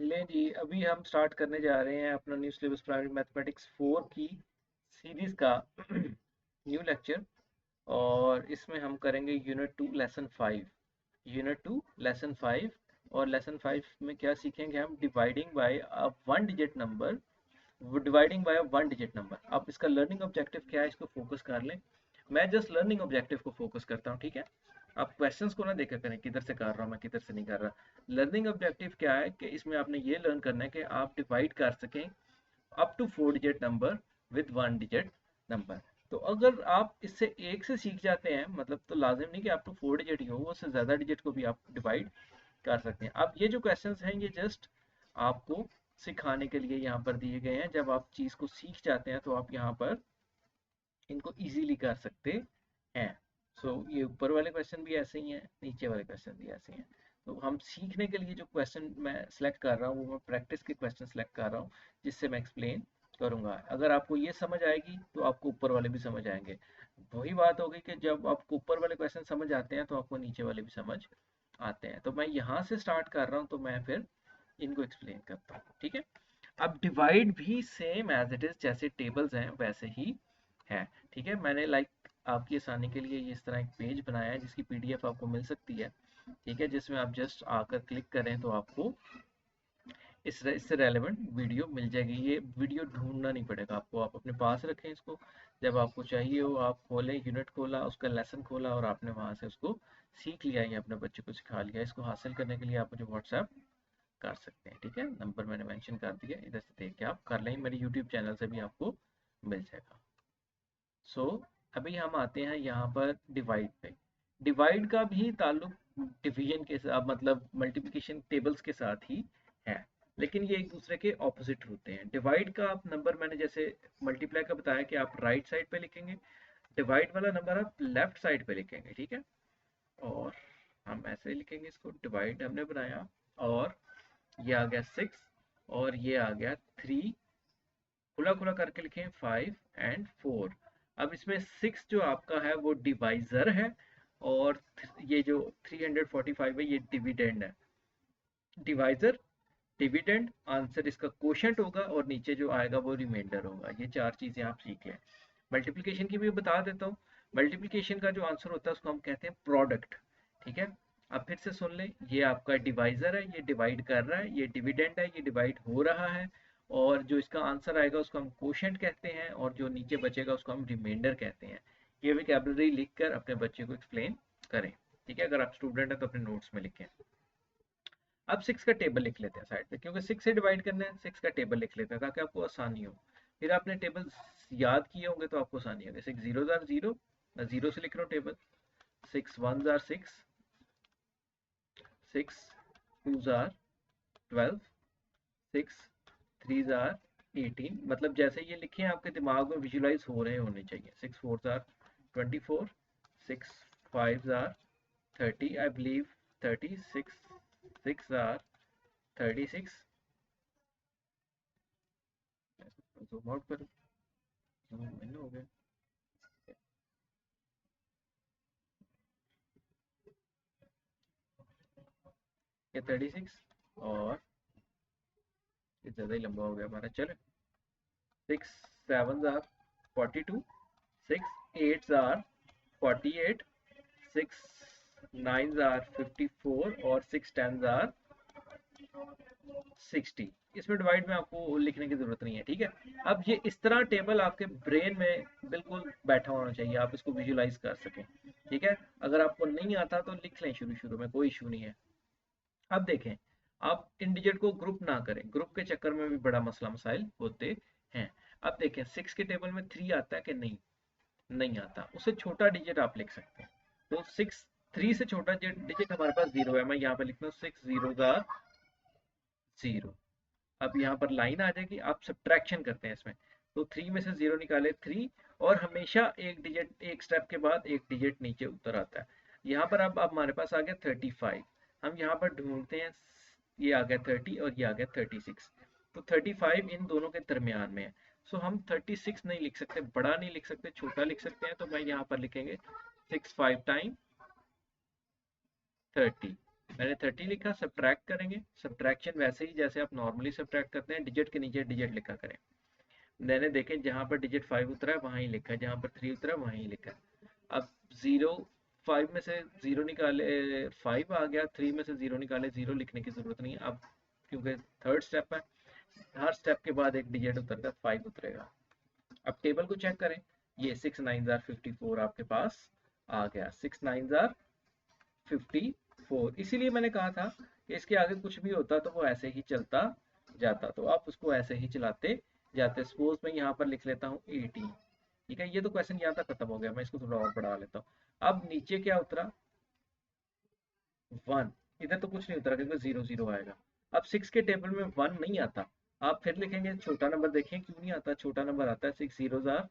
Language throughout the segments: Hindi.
चलें जी, अभी हम स्टार्ट करने जा रहे हैं अपना न्यू सिलेबस प्राइमरी मैथमेटिक्स 4 की सीरीज का न्यू लेक्चर। और इसमें हम करेंगे यूनिट 2 लेसन 5। Unit 2 lesson 5। और लेसन 5 में क्या सीखेंगे हम? Dividing by a one digit number. Dividing by a one digit number. अब इसका लर्निंग ऑब्जेक्टिव क्या है, इसको फोकस कर लें। मैं जस्ट लर्निंग ऑब्जेक्टिव को फोकस करता हूँ, ठीक है। आप क्वेश्चंस को ना देखा करें किधर से कर रहा हूँ मैं, किधर से नहीं कर रहा। लर्निंग ऑब्जेक्टिव क्या है कि इसमें आपने ये लर्न करना है कि आप डिवाइड कर सकें up to 4 digit number with one digit number. तो अगर आप इससे एक से सीख जाते हैं, मतलब तो लाजिम नहीं कि आप टू 4 डिजिट ही हो, उससे ज़्यादा डिजिट को भी आप डिवाइड कर सकते हैं। अब ये जो क्वेश्चंस हैं ये जस्ट आपको सिखाने के लिए यहाँ पर दिए गए हैं। जब आप चीज़ को सीख जाते हैं तो आप यहाँ पर इनको इजीली कर सकते हैं। सो ये ऊपर वाले क्वेश्चन भी ऐसे ही हैं, नीचे वाले क्वेश्चन भी ऐसे ही हैं। तो हम सीखने के लिए जो क्वेश्चन मैं सेलेक्ट कर रहा हूँ वो मैं प्रैक्टिस के क्वेश्चन सेलेक्ट कर रहा हूँ, जिससे मैं एक्सप्लेन करूंगा। अगर आपको ये समझ आएगी तो आपको ऊपर वाले भी समझ आएंगे। वही बात होगी कि जब आपको ऊपर वाले क्वेश्चन समझ आते हैं तो आपको नीचे वाले भी समझ आते हैं। तो मैं यहाँ से स्टार्ट कर रहा हूँ, तो मैं फिर इनको एक्सप्लेन करता हूँ, ठीक है। अब डिवाइड भी सेम एज इट इज, जैसे टेबल्स हैं वैसे ही है, ठीक है। मैंने आपकी आसानी के लिए इस तरह एक पेज बनाया है जिसकी पीडीएफ आपको मिल सकती है, ठीक है, जिसमें आप जस्ट आकर क्लिक करें तो आपको इससे रेलेवेंट वीडियो मिल जाएगी। ये वीडियो ढूंढना नहीं पड़ेगा आपको, आप अपने पास रखें इसको। जब आपको चाहिए हो आप खोलें, यूनिट खोला, उसका लेसन खोला और आपने वहां से उसको सीख लिया या अपने बच्चे को सिखा लिया। इसको हासिल करने के लिए आप मुझे व्हाट्सएप कर सकते हैं, ठीक है। नंबर मैंने मेंशन कर दिया, इधर से देख के आप कर लें, मेरे यूट्यूब चैनल से भी आपको मिल जाएगा। सो अभी हम आते हैं यहाँ पर डिवाइड पे। डिवाइड का भी ताल्लुक डिवीजन के साथ, मतलब मल्टीप्लिकेशन टेबल्स के साथ ही है, लेकिन ये एक दूसरे के ऑपोजिट होते हैं। डिवाइड का आप नंबर, मैंने जैसे मल्टीप्लाई का बताया कि आप राइट साइड पे लिखेंगे, डिवाइड वाला नंबर आप लेफ्ट साइड पे लिखेंगे, ठीक है। और हम ऐसे लिखेंगे इसको, डिवाइड हमने बनाया और ये आ गया 6 और ये आ गया 3, खुला खुला करके लिखें 5 एंड 4। अब इसमें 6 जो आपका है वो डिवाइजर है, और ये जो 345 है ये डिविडेंड है। डिवाइजर, डिविडेंड, आंसर इसका कोशेंट होगा और नीचे जो आएगा वो रिमाइंडर होगा। ये चार चीजें आप सीख लें। मल्टीप्लिकेशन की भी बता देता हूँ। मल्टीप्लिकेशन का जो आंसर होता है उसको हम कहते हैं प्रोडक्ट, ठीक है। अब फिर से सुन लें, ये आपका डिवाइजर है, ये डिवाइड कर रहा है, ये डिविडेंड है, ये डिवाइड हो रहा है, और जो इसका आंसर आएगा उसको हम कोशेंट कहते हैं, और जो नीचे बचेगा उसको हम रिमाइंडर कहते हैं। ये वोकैबुलरी लिखकर अपने बच्चे को एक्सप्लेन करें, ठीक है। अगर आप स्टूडेंट हैं तो अपने नोट्स में लिखें। अब 6 का टेबल लिख लेते हैं साइड पे, क्योंकि 6 से डिवाइड करना है, 6 का टेबल लिख लेते हैं ताकि आपको आसानी हो। फिर आपने टेबल याद किए होंगे तो आपको आसानी होगी। 6 जीरो जार जीरो, मैं जीरो से लिख रहा हूँ टेबल। 6 वन जार 6, 6 टू जार 12, 6 थ्री जार 18। मतलब जैसे ये लिखे हैं आपके दिमाग में विजुलाइज हो रहे होने चाहिए। 6 four jar 24, 6 five jar 30, I believe 30, 6 6 jar 36। Zoom out करूँ, जूम इन हो गया, ये 36, और ये ज़्यादा ही लंबा हो गया हमारा। चलो, 6 सेवन जार 42, 6 एट जार 48, 6 नाइन जार 54, और 6 टेन जार 60। इसमें डिवाइड में आपको लिखने की जरूरत नहीं है, ठीक है। अब ये इस तरह टेबल आपके ब्रेन में बिल्कुल बैठा होना चाहिए, आप इसको विजुलाइज कर सकें, ठीक है। अगर आपको नहीं आता तो लिख लें शुरू शुरू में, कोई इशू नहीं है। अब देखें, आप इन डिजिट को ग्रुप ना करें, ग्रुप के चक्कर में भी बड़ा मसला मसाइल होते हैं। अब देखें 6 के टेबल में 3 आता है कि नहीं? नहीं आता। उससे छोटा डिजिट आप लिख सकते हैं। तो 6, 3 से छोटा डिजिट हमारे पास 0 है। मैं यहाँ पे लिखता हूँ 6 जीरो दा 0। अब यहाँ पर लाइन आ जाएगी, आप सब्ट्रैक्शन करते हैं इसमें। तो 3 में से 0 निकाले 3, और हमेशा एक डिजिट, एक स्टेप के बाद एक डिजिट नीचे उतर आता है। यहाँ पर अब हमारे पास आ गया 35। हम यहाँ पर ढूंढते हैं, ये आ गया 30 और ये आ गया 36। तो 35 इन दोनों के दरमियान में है। सो हम 36 नहीं लिख सकते, बड़ा नहीं लिख सकते, छोटा लिख सकते हैं। तो मैं यहाँ पर लिखेंगे 6 5 टाइम 30, मैंने 30 लिखा, सब्ट्रैक्ट करेंगे। सब्ट्रैक्शन वैसे ही जैसे आप नॉर्मली सब्ट्रैक्ट करते हैं, डिजिट के नीचे डिजिट लिखा करें। मैंने देखें जहाँ पर डिजिट 5 उतरा है वहाँ ही लिखा है, जहाँ पर 3 उतरा है वहाँ ही लिखा है। अब 0 5 में से 0 निकाले, 5 आ गया, 3 में से 0 निकाले, 0 लिखने की जरूरत नहीं है अब, क्योंकि थर्ड स्टेप है। हर स्टेप के बाद एक डिजिट उतरता है, 5 उतरेगा। अब टेबल को चेक करें, ये 6 9 54 आपके पास आ गया, 6 9 54। इसीलिए मैंने कहा था कि इसके आगे कुछ भी होता तो वो ऐसे ही चलता जाता, तो आप उसको ऐसे ही चलाते जाते। सपोज मैं यहाँ पर लिख लेता हूँ 18। ठीक है, ये तो क्वेश्चन यहाँ तक खत्म हो गया, मैं इसको थोड़ा और बढ़ा लेता हूँ। अब नीचे क्या उतरा, 1। इधर तो कुछ नहीं उतरा क्योंकि 0 0 आएगा। अब 6 के टेबल में 1 नहीं आता। आप फिर लिखेंगे छोटा नंबर, देखें क्यों नहीं आता, छोटा नंबर आता है। 6 0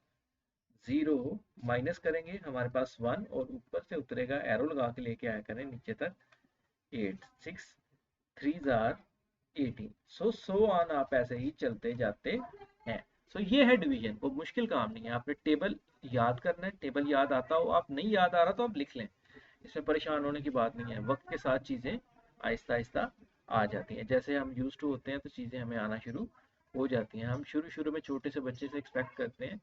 0, माइनस करेंगे हमारे पास 1, और ऊपर से उतरेगा, एरो लगा के लेके आया करें नीचे तक, 8। 6 3 18। सो ऑन, आप ऐसे ही चलते जाते हैं। ये है डिवीजन, वो मुश्किल काम नहीं है। आपने टेबल याद करना है, टेबल याद आता हो, आप नहीं याद आ रहा तो आप लिख लें, इसमें परेशान होने की बात नहीं है। वक्त के साथ चीज़ें आहिस्ता आहिस्ता आ जाती हैं, जैसे हम यूज टू होते हैं तो चीज़ें हमें आना शुरू हो जाती हैं। हम शुरू शुरू में छोटे से बच्चे से एक्सपेक्ट करते हैं,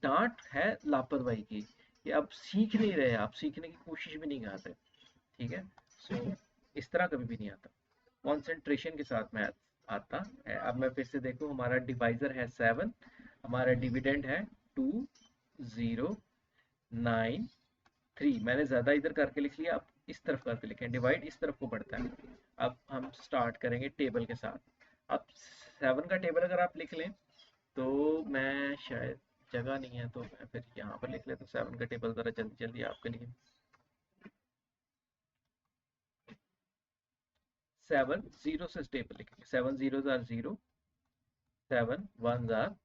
डांट है लापरवाही की, कि आप सीख नहीं रहे, आप सीखने की कोशिश भी नहीं कर रहे। ठीक है, इस तरह कभी भी नहीं आता, कॉन्सेंट्रेशन के साथ मैथ आता है। अब मैं फिर से देखूं, हमारा डिवाइजर है 7, हमारा डिविडेंड है 2 0 9 3। मैंने ज्यादा इधर करके लिख लिया, अब इस तरफ करके लिखें, डिवाइड इस तरफ को बढ़ता है। अब हम स्टार्ट करेंगे टेबल के साथ। अब 7 का टेबल अगर आप लिख लें, तो मैं शायद जगह नहीं है तो मैं फिर यहाँ पर लिख लेता हूँ 7 का टेबल, जरा जल्दी जल्दी आपके लिए। 7 0 से टेबल लिखेंगे, 7 0 0, 7 1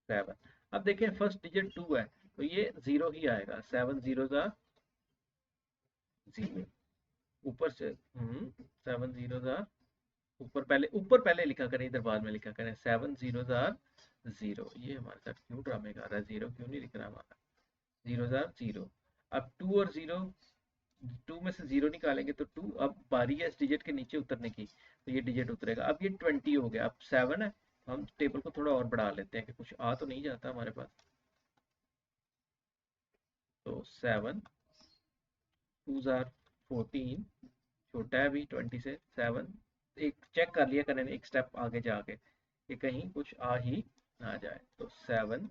7। अब देखें फर्स्ट डिजिट 2 है, तो ये 0 ही आएगा, 7 0 0। ऊपर से 7 0 ऊपर पहले लिखा करें, इधर बाद में लिखा करें, 7 0 0। ये हमारे साथ क्यों ड्रामे कर रहा है, 0 क्यों नहीं लिख रहा हमारा, 0 0। अब 2 और 0, 2 में से 0 निकालेंगे तो 2, अब बारी है इस डिजिट के नीचे उतरने की, तो ये डिजिट उतरेगा। अब ये 20 हो गया, अब 7 है, तो हम टेबल को थोड़ा और बढ़ा लेते हैं कि कुछ आ तो नहीं जाता हमारे पास। तो 7 2 14, छोटा है अभी 20 से। 7, एक चेक कर लिया करें एक स्टेप आगे जाके कि कहीं कुछ आ ही ना जाए। तो 7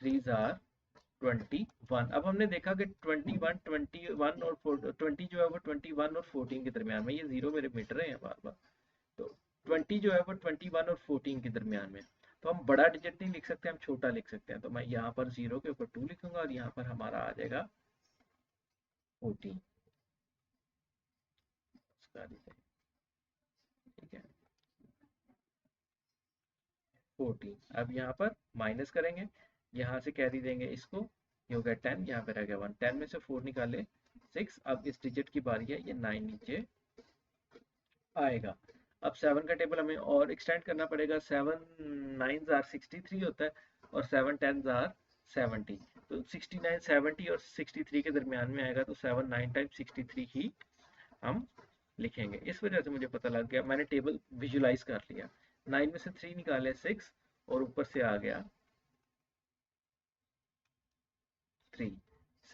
3 21। अब हमने देखा कि 21 और 20 जो है वो 21 और 14 के दरमियान में, ये जीरो मेरे मिट रहे हैं बार बार। तो 20 जो है वो 21 और 14 के दरमियान में, तो हम बड़ा डिजिट नहीं लिख सकते, हम छोटा लिख सकते हैं। तो मैं यहाँ पर 0 के ऊपर 2 लिखूंगा और यहाँ पर हमारा आ जाएगा 14। ठीक है, 14। अब यहाँ पर माइनस करेंगे, यहाँ से कैरी देंगे इसको, ये हो गया 10, यहाँ पे रह गया 1। 10 में से 4 निकाले 6। अब इस डिजिट की बारी है, ये 9 नीचे आएगा। अब 7 का टेबल हमें और एक्सटेंड करना पड़ेगा। 7 9 63 होता है, और 7 10 70। तो 69 70 और 63 के दरमियान में आएगा, तो 7 9 टाइम 63 ही हम लिखेंगे। इस वजह से मुझे पता लग गया, मैंने टेबल विजुलाइज कर लिया। 9 में से 3 निकाले 6, और ऊपर से आ गया 3।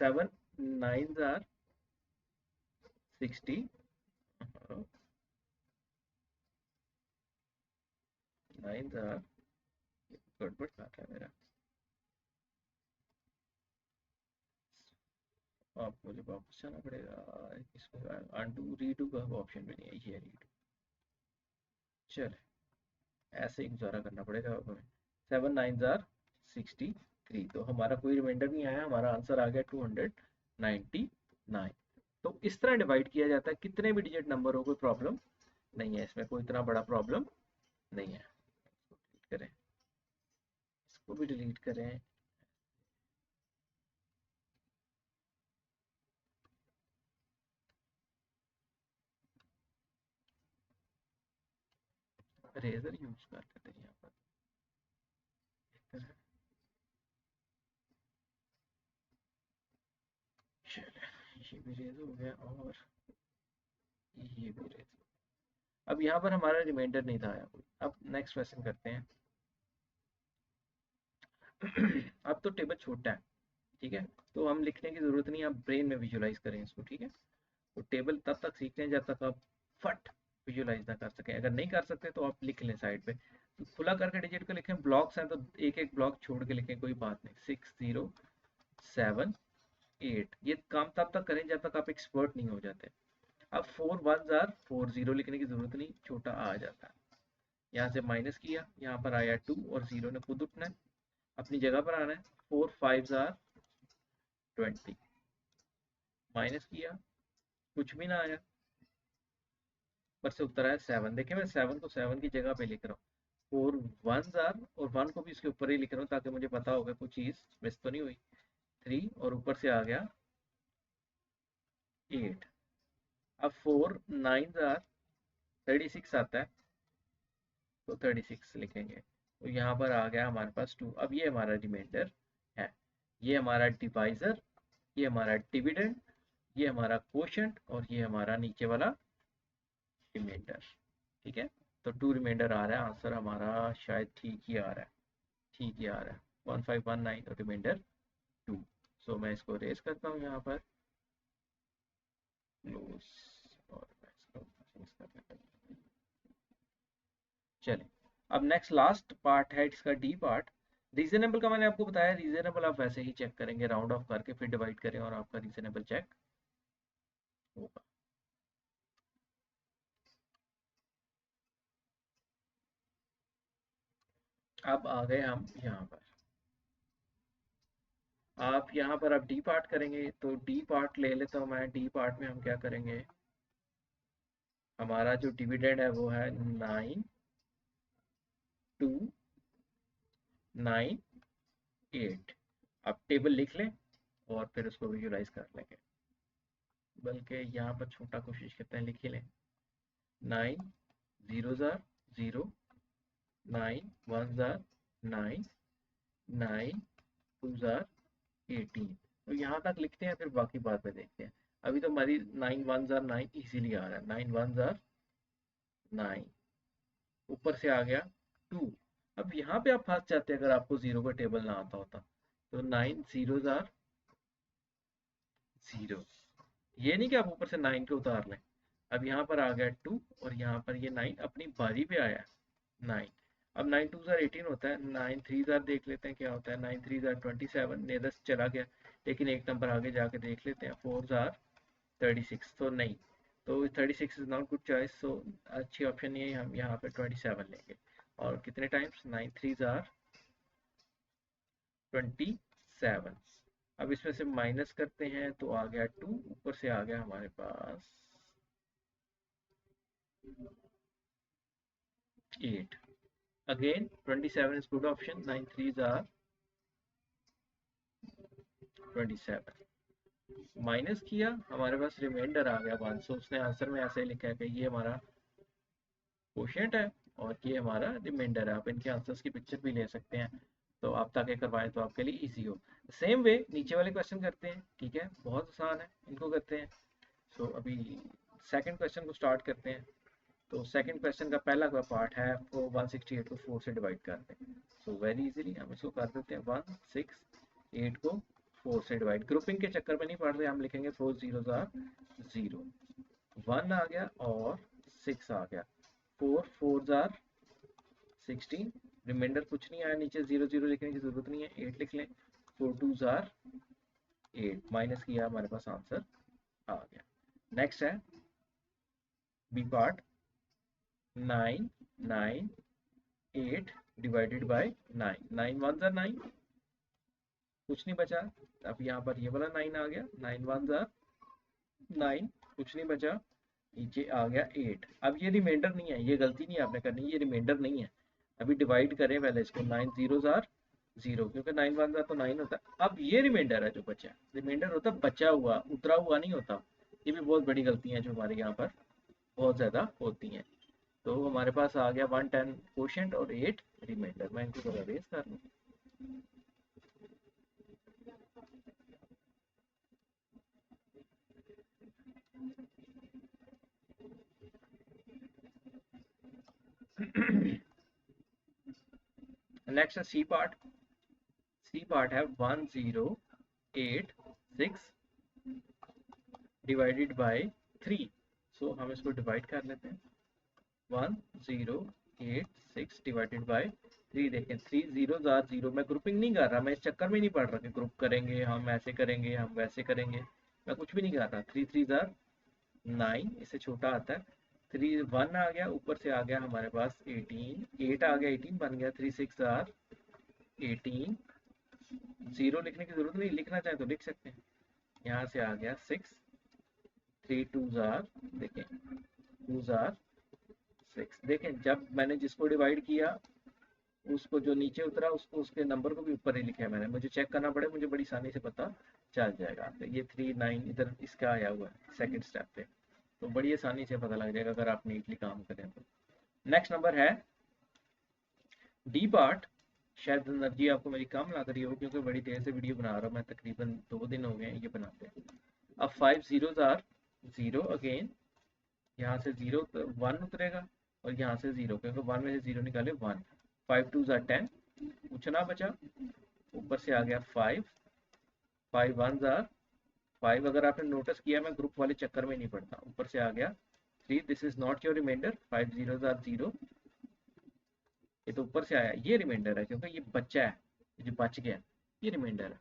7 9 60, नाइन गड़बड़ कर रहा है मेरा। आप मुझे वापस जाना पड़ेगा, इसको अनडू रीडू का ऑप्शन भी नहीं है, ये रीडू। चल, ऐसे ही गुजारा करना पड़ेगा अब हमें। 7 9 63, तो हमारा कोई रिमाइंडर नहीं आया, हमारा आंसर आ गया 299। तो इस तरह डिवाइड किया जाता है, कितने भी डिजिट नंबर हो कोई प्रॉब्लम नहीं है, इसमें कोई इतना बड़ा प्रॉब्लम नहीं है। करें, इसको भी डिलीट करें। रेजर यूज कर लेते हैं यहाँ पर। चलिए, ये भी रेज हो गया। और ये भी रेज। अब यहाँ पर हमारा रिमाइंडर नहीं था आया कोई। अब नेक्स्ट क्वेश्चन करते हैं। अब तो टेबल छोटा है, ठीक है, तो हम लिखने की जरूरत नहीं, आप ब्रेन में विजुलाइज करें इसको, ठीक है। तो टेबल तब तक सीखते हैं जब तक आप फट विजुलाइज ना कर सकें। अगर नहीं कर सकते तो आप लिख लें साइड पे। तो खुला करके डिजिट को लिखें, ब्लॉक्स हैं तो एक एक ब्लॉक छोड़ के लिखें, कोई बात नहीं। 6078, ये काम तब तक करें जब तक आप एक्सपर्ट नहीं हो जाते। अब 4 1 4 0 लिखने की जरूरत नहीं, छोटा आ जाता है। यहाँ से माइनस किया, यहाँ पर आया 2 और 0 ने खुद उठना है, अपनी जगह पर आना है। 4 5 20, माइनस किया, कुछ भी ना आया, पर से उत्तर आया 7। देखिए मैं 7 को 7 की जगह पे लिख रहा हूँ। 4 1 और 1 को भी इसके ऊपर ही लिख रहा हूँ ताकि मुझे पता होगा कुछ चीज मिस तो नहीं हुई। 3 और ऊपर से आ गया 8। अब 4 9 36 आता है, तो 36 लिखेंगे। तो यहाँ पर आ गया हमारे पास 2। अब ये हमारा रिमाइंडर है, ये हमारा डिवाइजर, ये हमारा डिविडेंड, ये हमारा कोशेंट और ये हमारा नीचे वाला रिमाइंडर, ठीक है। तो 2 रिमाइंडर आ रहा है, आंसर हमारा शायद ठीक ही आ रहा है, ठीक ही आ रहा है। 1519 और रिमाइंडर 2। सो मैं इसको रेज करता हूँ यहाँ पर, क्लोज, और मैं इसको close कर देता हूँ। चलिए, अब नेक्स्ट लास्ट पार्ट है इसका, डी पार्ट। रीजनेबल का मैंने आपको बताया, रीजनेबल आप वैसे ही चेक करेंगे, राउंड ऑफ करके फिर डिवाइड करें और आपका रीजनेबल चेक होगा। अब आ गए हम यहाँ पर, आप यहाँ पर अब डी पार्ट करेंगे, तो डी पार्ट ले लेता हूँ मैं। डी पार्ट में हम क्या करेंगे, हमारा जो डिविडेंड है वो है 9298। आप टेबल लिख लें और फिर उसको विजुलाइज कर लेंगे, बल्कि यहाँ पर छोटा कोशिश करते हैं, लिख ही लें। 9 0 0, 9 1 9, 9 2 18। तो यहाँ तक लिखते हैं, फिर बाकी बात में देखते हैं। अभी तो हमारी 9 1 9 इजीली आ रहा है, 9 1 9, ऊपर से आ गया 2। अब यहाँ पे आप फंस जाते हैं अगर आपको जीरो का टेबल ना आता होता। तो 9 0 0, ये नहीं कि आप ऊपर से 9 को उतार लें। अब यहाँ पर आ गया 2 और यहाँ पर ये 9 अपनी बारी पे आया 9। अब 9 2 18 होता है, 9 3 देख लेते हैं क्या होता है। 9 3 27, नेदस चला गया, लेकिन एक नंबर आगे जाके देख लेते हैं। 4 36, तो नहीं, तो 36 इज नॉट गुड चॉइस, सो अच्छी ऑप्शन नहीं है, हम यहाँ पे 27 लेंगे। और कितने टाइम्स, 9 3 27। अब इसमें से माइनस करते हैं तो आ गया 2, ऊपर से आ गया हमारे पास 8। Again 27 is good option, 9 3 27। Minus किया, हमारे पास रिमाइंडर आ गया 1। सो उसने आंसर में ऐसे लिखा है कि ये हमारा कोशेंट है और ये हमारा रिमाइंडर है। आप इनके आंसर्स की पिक्चर भी ले सकते हैं, तो आप ताकि करवाएं तो आपके लिए इजी हो। सेम वे नीचे वाले क्वेश्चन करते हैं, ठीक है, बहुत आसान है, इनको करते हैं। सो अभी सेकंड क्वेश्चन को स्टार्ट करते हैं। तो सेकंड क्वेश्चन का पहला का पार्ट है, वो 168 को 4 से डिवाइड करते हैं। सो वेरी इजीली हम इसको कर देते हैं, 168 को 4 से डिवाइड। ग्रुपिंग के चक्कर में नहीं पढ़ रहे, हम लिखेंगे 4 0 0, 1 आ गया और 6 आ गया। 4 4 16, रिमाइंडर कुछ नहीं आया, नीचे 0 0 लिखने की जरूरत नहीं है, 8 लिख लें। 4 2 8, माइनस किया, हमारे पास आंसर आ गया। नेक्स्ट है बी पार्ट, 9 9 8 डिवाइडेड बाय 9। 9 1 9, कुछ नहीं बचा। अब यहाँ पर ये वाला 9 आ गया, 9 1 9, कुछ नहीं बचा, नीचे आ गया 8। अब ये रिमाइंडर नहीं है, ये गलती नहीं आपने करनी, ये रिमाइंडर नहीं है। अभी डिवाइड करें पहले इसको, 9 0 0, क्योंकि 9 1 तो 9 होता है। अब ये रिमाइंडर है जो बचा, रिमाइंडर होता है बचा हुआ, उतरा हुआ नहीं होता। ये भी बहुत बड़ी गलती है जो हमारे यहाँ पर बहुत ज्यादा होती हैं। तो हमारे पास आ गया 110 क्वोशिएंट और 8 रिमाइंडर। मैं इनको थोड़ा रेज कर लूँ। Next C part. C part है 1086 डिवाइडेड बाय 3। सो हम इसको डिवाइड कर लेते हैं। 1086 डिवाइडेड बाय 3। देखें 3 जीरो आर जीरो। मैं ग्रुपिंग नहीं कर रहा, मैं इस चक्कर में नहीं पड़ रहा कि ग्रुप करेंगे, हम ऐसे करेंगे, हम वैसे करेंगे। मैं कुछ भी नहीं कर रहा। 3 3 आर 9, इससे छोटा आता है। 3 1 आ गया, ऊपर से आ गया हमारे पास 18, 8 आ गया, 18 बन गया। 3 6 आर 18। जीरो लिखने की जरूरत नहीं, लिखना चाहे तो लिख सकते हैं। यहाँ से आ गया 6। 3 2 आर, देखें 2 आर 6। देखें जब मैंने जिसको डिवाइड किया उसको जो नीचे उतरा उसको उसके नंबर को भी ऊपर ही लिखा है मैंने। मुझे चेक करना पड़े, मुझे बड़ी आसानी से पता चल जाएगा। तो ये 3 9 इधर इसका आया हुआ है सेकंड स्टेप पे, तो बड़ी आसानी से पता लग जाएगा अगर आप नीटली काम करें तो। नेक्स्ट नंबर है डी पार्ट। शायद एनर्जी आपको मेरी कम लग रही हो क्योंकि बड़ी देर से वीडियो बना रहा हूँ मैं, तकरीबन 2 दिन हो गए हैं ये बनाते हैं। अब 5 जीरोज आर जीरो अगेन। यहाँ से 0 1 उतरेगा और यहाँ से 0, क्योंकि 1 में से 0 निकाले 1। 5 2 आर 10, पूछना बचा। ऊपर से आ गया 5। 5 1 आर 5। अगर आपने नोटिस किया मैं ग्रुप वाले चक्कर में नहीं पड़ता। ऊपर से आ गया 3। This is not your reminder. 5 zeros are 0। ये तो ऊपर से आया, ये रिमाइंडर है क्योंकि ये बच्चा है, ये जो बच गया ये रिमाइंडर है।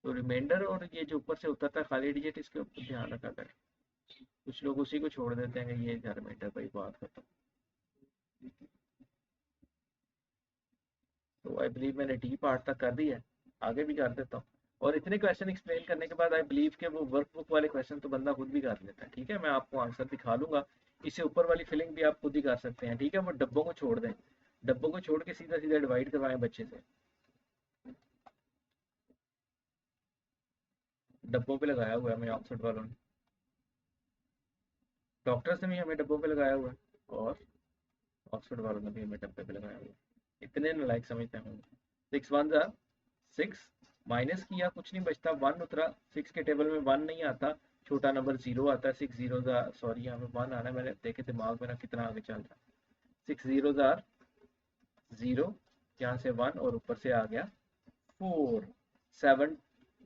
तो रिमाइंडर और ये जो ऊपर से उतरता है खाली डिजिट, इसके ऊपर ध्यान रखा करें। कुछ लोग उसी को छोड़ देते हैं कि ये रिमाइंडर, भाई बात खत्म। तो आई बिलीव मैंने डी पार्ट तक कर दिया है, आगे भी कर देता हूँ। और इतने क्वेश्चन एक्सप्लेन करने के बाद आई बिलीव के वो वर्कबुक वाले क्वेश्चन तो बंदा खुद भी कर लेता है। ठीक है, मैं आपको आंसर दिखा दूंगा। इससे ऊपर वाली फिलिंग भी आप खुद ही कर सकते हैं। ठीक है, वो डब्बों को छोड़ दें, डब्बों को छोड़ के सीधा सीधा डिवाइड करवाएं बच्चे से। डब्बों पे लगाया हुआ है हमें ऑक्सफोर्ड वालों ने, डॉक्टर्स ने भी हमें डब्बों पे लगाया हुआ है और ऑक्सफोर्ड वालों ने भी हमें डब्बे पे लगाया हुआ है। इतने नालायक समझते हैं। 6 1 जा 6, माइनस किया कुछ नहीं बचता, 1 उतरा। 6 के टेबल में 1 नहीं आता, छोटा नंबर 0 आता है। 6 जीरो जा सॉरी यहाँ पे 1 आना है, मैंने देखे दिमाग मेरा कितना आगे चल रहा है। 6 जीरो जा 0, यहाँ से 1 और ऊपर से आ गया 4। 7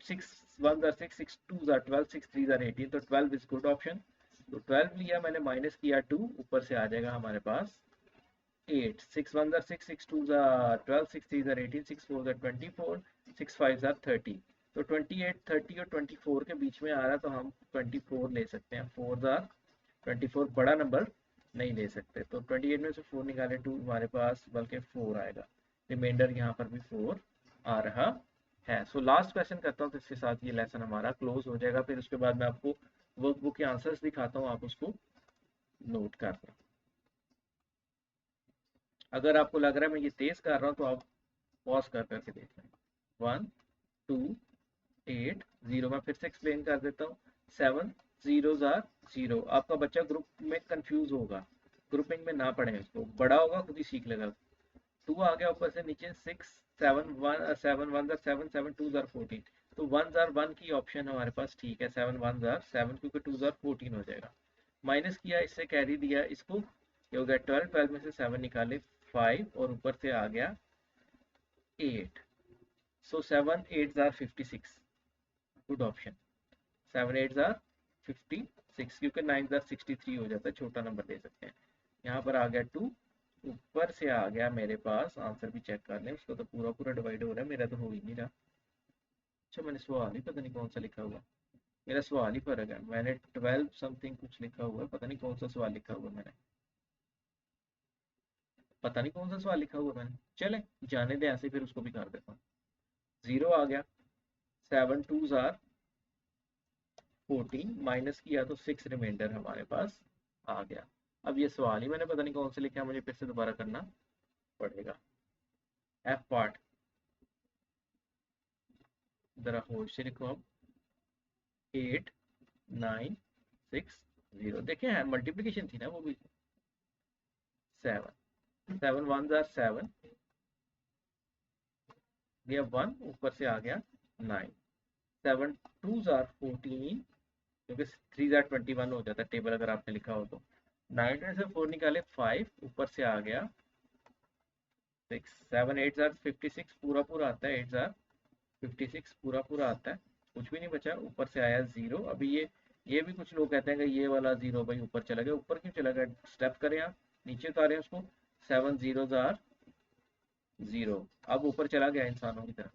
6 1 जा 6, 6 2 जा 12, 6 3 जा 18। तो 12 इज गुड ऑप्शन। तो 12 लिया मैंने, माइनस किया 2, ऊपर से आ जाएगा हमारे पास 8। 6 1 जा 6, 6 2 जा 12, 6 3 जा 18, 6 4 जा 24, 6 5 जा 30। तो 28 30 और 24 के बीच में आ रहा, तो हम 24 ले सकते हैं। 4 जा 24 बड़ा नंबर नहीं ले सकते, तो 28 में से 4 निकाले 2 हमारे पास, बल्कि 4 आएगा। रिमाइंडर यहाँ पर भी 4 आ रहा है। सो लास्ट क्वेश्चन करता हूँ, तो इसके साथ ये लेसन हमारा क्लोज हो जाएगा। फिर उसके बाद मैं आपको वर्कबुक के आंसर्स दिखाता हूँ, आप उसको नोट कर लें। अगर आपको लग रहा है मैं ये तेज कर रहा हूँ तो आप पॉज कर करके देख लें। 1 2 8 0। मैं फिर से एक्सप्लेन कर देता हूँ। 7 जीरोज आर 0। आपका बच्चा ग्रुप में कंफ्यूज होगा, ग्रुपिंग में ना पढ़े, उसको बड़ा होगा खुद ही सीख लेगा। 2 आ गया ऊपर से नीचे। 6 7 1 7 1 7 7 2 14। तो 1 1 की ऑप्शन हमारे पास ठीक है। 7 1 7 क्योंकि 2 14 हो जाएगा। माइनस किया, इससे कैरी दिया इसको, ये हो गया 12। 12 में से 7 निकाले 5 और ऊपर से आ गया 8। सो 7 8 56, गुड ऑप्शन। 7 8 56, क्योंकि 9 63 हो जाता है, छोटा नंबर ले सकते हैं। यहाँ पर आ गया 2, ऊपर से आ गया मेरे पास, आंसर भी चेक कर लें, उसको तो पूरा पूरा डिवाइड हो रहा है, मेरा तो हो ही नहीं रहा। अच्छा मैंने सवाल ही पता नहीं कौन सा लिखा हुआ, मेरा सवाल ही फर्क है। मैंने 12 समथिंग कुछ लिखा हुआ है, पता नहीं कौन सा सवाल लिखा हुआ मैंने, पता नहीं कौन सा सवाल लिखा हुआ मैंने। चले जाने दे ऐसे, फिर उसको भी कर देता हूँ। 0 आ गया। 7 2 14, माइनस किया तो 6 रिमाइंडर हमारे पास आ गया। अब ये सवाल ही मैंने पता नहीं कौन से लिखा है, मुझे फिर से दोबारा करना पड़ेगा। एफ पार्ट जरा होश से लिखो अब। 8 9 6 0। देखे हैं मल्टीप्लीकेशन थी ना वो भी। 7 7 1 7 दिया 1, ऊपर से आ गया 9। 7 2 14, क्योंकि 3 21 हो जाता है टेबल अगर आपने लिखा हो तो। 9 में से 4 निकाले 5, ऊपर से आ गया 6 7 8 जार 56 पूरा पूरा आता है, 8 जार 56 पूरा पूरा आता है, कुछ भी नहीं बचा, ऊपर से आया जीरो। अभी ये भी कुछ लोग कहते हैं कि ये वाला जीरो भाई ऊपर चला गया, ऊपर क्यों चला गया, स्टेप करें आप, नीचे उतारें उसको, 7 जीरो जार जीरो, अब ऊपर चला गया इंसानों की तरफ।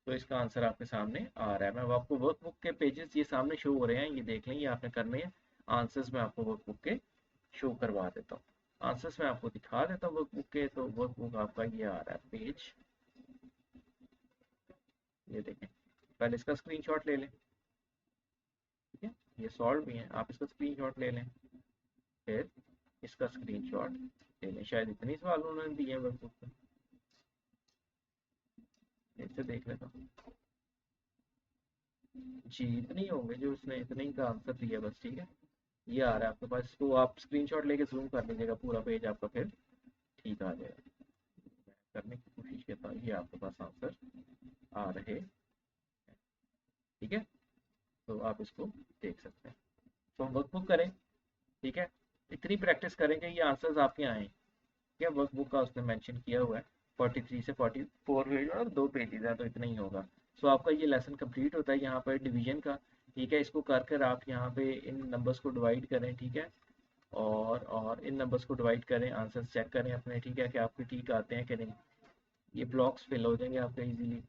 तो इसका आंसर आपके सामने आ रहा है। मैं आपको वर्कबुक के पेजेस ये सामने शो हो रहे हैं, ये देख लें, ये आपने करने हैं। आंसर्स मैं आपको वर्कबुक के शो करवा देता हूँ, आंसर्स मैं आपको दिखा देता हूँ वर्कबुक के। तो वर्कबुक आपका ये आ रहा है पेज, ये देखें, पहले इसका स्क्रीनशॉट ले लें, ठीक है, ये सॉल्व भी है, आप इसका स्क्रीनशॉट ले लें, फिर इसका स्क्रीनशॉट ले लें। शायद इतने सवाल उन्होंने दिए हैं वर्कबुक में, इससे देख लेता हूँ जी, इतने ही होंगे जो उसने इतने ही का आंसर दिया बस, ठीक है। ये आ रहा है आपके पास, इसको आप स्क्रीनशॉट लेके जूम कर लीजिएगा, पूरा पेज आपका फिर ठीक आ जाएगा। मैं करने की कोशिश करता हूँ, ये आपके पास आंसर आ रहे हैं, ठीक है। तो आप इसको देख सकते हैं। तो हम वर्कबुक करें, ठीक है, इतनी प्रैक्टिस करेंगे ये आंसर्स आपके आए, ठीक है। वर्कबुक का उसने मेंशन किया हुआ है 43 से 44 पेज और 2 पेजेस है, तो इतना ही होगा। सो आपका ये लेसन कंप्लीट होता है यहाँ पर डिवीजन का, ठीक है। इसको कर कर आप यहाँ पे इन नंबर्स को डिवाइड करें, ठीक है, और इन नंबर्स को डिवाइड करें, आंसर्स चेक करें अपने, ठीक है, कि आपके ठीक आते हैं कि नहीं। ये ब्लॉक्स फिल हो जाएंगे आपके इजीली,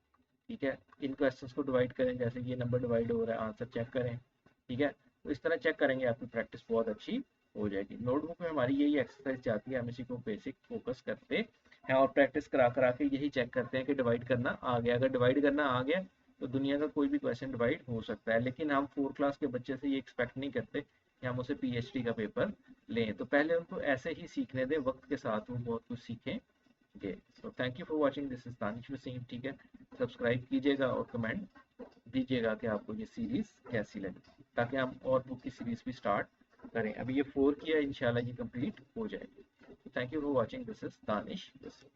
ठीक है। इन क्वेश्चंस को डिवाइड करें, जैसे ये नंबर डिवाइड हो रहा है, आंसर चेक करें, ठीक है। तो इस तरह चेक करेंगे, आपकी प्रैक्टिस बहुत अच्छी हो जाएगी। नोटबुक में हमारी यही एक्सरसाइज जाती है, हम इसी को बेसिक फोकस करते हैं और प्रैक्टिस करा करा के यही चेक करते हैं कि डिवाइड करना आ गया। अगर डिवाइड करना आ गया तो दुनिया का कोई भी क्वेश्चन डिवाइड हो सकता है, लेकिन हम 4 क्लास के बच्चे से ये एक्सपेक्ट नहीं करते कि हम उसे पीएचडी का पेपर लें। तो पहले उनको ऐसे ही सीखने दें, वक्त के साथ वो बहुत कुछ सीखें। Okay, so thank you for watching, this is Danish Wasim, ठीक है। सब्सक्राइब कीजिएगा और कमेंट दीजिएगा कि आपको ये सीरीज कैसी लगी, ताकि हम और बुक की सीरीज भी स्टार्ट करें। अभी ये 4 की है, इंशाल्लाह ये कंप्लीट हो जाएगी। Thank you for watching, this is Danish Wasim.